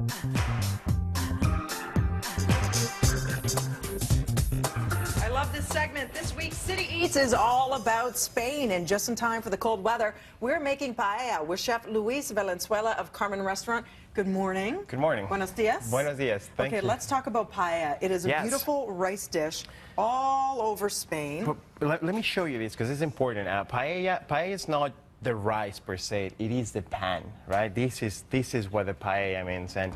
I love this segment. This week's City Eats is all about Spain, and just in time for the cold weather, we're making paella with Chef Luis Valenzuela of Carmen Restaurant. Good morning. Good morning. Buenos dias. Buenos dias. Thank you. Okay, let's talk about paella. It is a beautiful rice dish all over Spain. But let me show you this because it's important. Paella is not the rice per se. It is the pan, right? This is what the paella means, and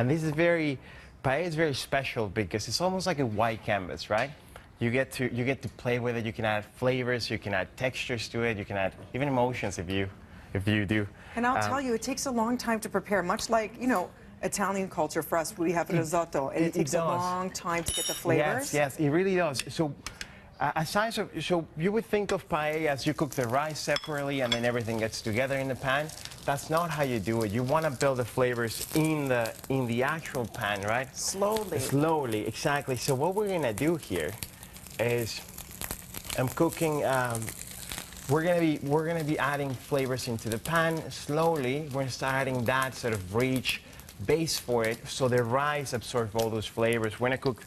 this is paella is very special because it's almost like a white canvas, right? You get to play with it. You can add flavors. You can add textures to it. You can add even emotions if you do. And I'll tell you, it takes a long time to prepare, much like, you know, Italian culture for us, we have risotto, and it takes a long time to get the flavors. Yes, it really does. So, so you would think of paella as you cook the rice separately and then everything gets together in the pan. That's not how you do it. You want to build the flavors in the actual pan, right? Slowly. Slowly, exactly. So what we're gonna do here is I'm cooking. We're gonna be adding flavors into the pan slowly. We're gonna start adding that sort of rich base for it, so the rice absorbs all those flavors. We're gonna cook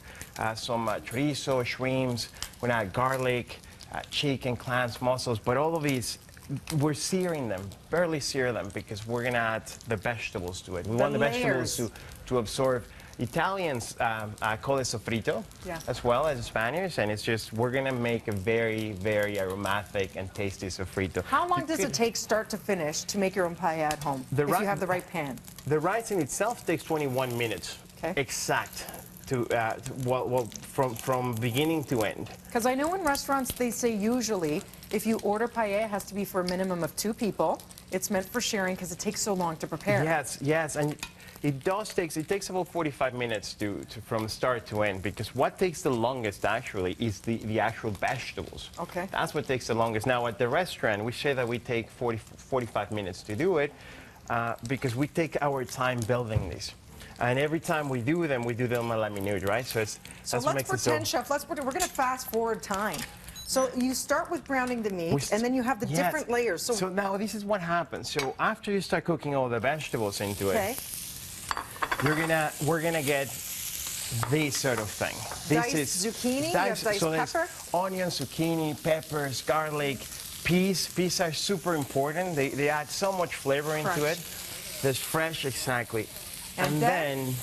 some chorizo, shrimps. We're gonna add garlic, chicken, clams, mussels, but all of these, we're searing them, barely sear them, because we're gonna add the vegetables to it. We want the vegetables to absorb. Italians call it sofrito, as well as Spaniards, and it's just, we're gonna make a very, very aromatic and tasty sofrito. How long does it take start to finish to make your own paella at home, if you have the right pan? The rice in itself takes 21 minutes, exact, from beginning to end. Because I know in restaurants they say usually if you order paella, it has to be for a minimum of 2 people. It's meant for sharing because it takes so long to prepare. Yes, and it takes about 45 minutes from start to end, because what takes the longest actually is the actual vegetables. Okay. That's what takes the longest. Now at the restaurant, we say that we take 45 minutes to do it because we take our time building these. And every time we do them a la minute, right? So let's pretend, Chef, we're going to fast forward time. So you start with browning the meat, and then you have the different layers. So now this is what happens. So after you start cooking all the vegetables into it, we're gonna get this sort of thing. This is zucchini, diced pepper? Onions, zucchini, peppers, garlic, peas. Peas are super important. They add so much flavor into it. There's fresh, exactly. And then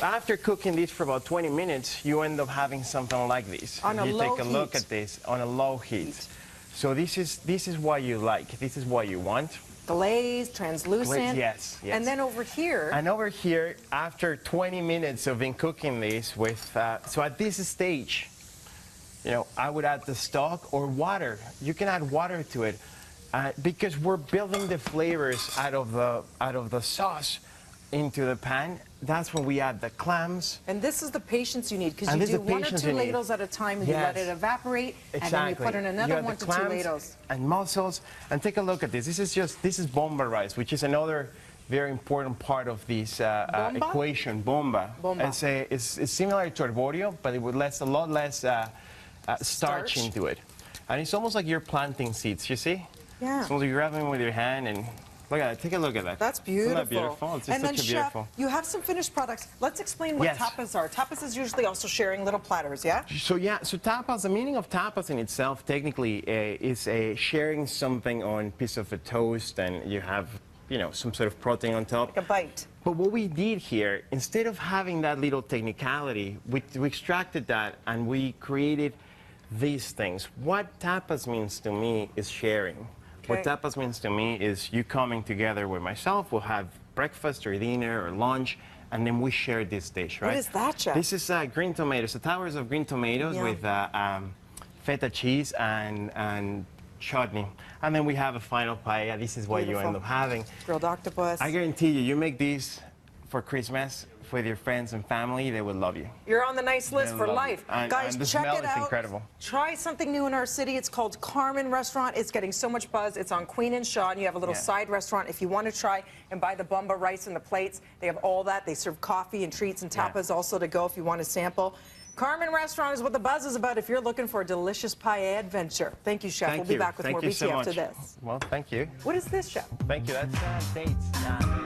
after cooking this for about 20 minutes, you end up having something like this. On a low heat. You take a look at this on a low heat. So this is what you like. This is what you want. Glazed, translucent. Yes. And then over here. And over here, after 20 minutes of cooking this with, so at this stage, you know, I would add the stock or water. You can add water to it because we're building the flavors out of the sauce into the pan. That's when we add the clams. And this is the patience you need, because you do 1 or 2 ladles at a time, and you let it evaporate, and then you put in another 1 to 2 ladles. And mussels. And take a look at this. This is bomba rice, which is another very important part of this equation. Bomba. It's similar to arborio, but it would a lot less starch into it. And it's almost like you're planting seeds, you see? Yeah. So you grab them with your hand and look at that. Take a look at that. That's beautiful. Isn't that beautiful? It's just and then, such a beautiful. Chef, you have some finished products. Let's explain what tapas are. Tapas is usually also sharing little platters, yeah? So tapas, the meaning of tapas in itself technically is sharing something on a piece of a toast, and you have, you know, some sort of protein on top. Like a bite. But what we did here, instead of having that little technicality, we extracted that and we created these things. What tapas means to me is sharing. What tapas means to me is you coming together with myself. We'll have breakfast or dinner or lunch, and then we share this dish, right? What is that, Chef? This is green tomatoes, the towers of green tomatoes with feta cheese and chutney. And then we have a final paella. This is what you end up having. Grilled octopus. I guarantee you make these for Christmas with your friends and family, they would love you. You're on the nice list for life. Guys, the check smell it is out. Incredible. Try something new in our city. It's called Carmen Restaurant. It's getting so much buzz. It's on Queen and Shaw, and you have a little side restaurant. If you want to try and buy the bomba rice and the plates, they have all that. They serve coffee and treats and tapas also to go if you want to sample. Carmen Restaurant is what the buzz is about if you're looking for a delicious paella adventure. Thank you, Chef. We'll be back with more BT after this. Well, thank you. What is this, Chef? Thank you. That's dates.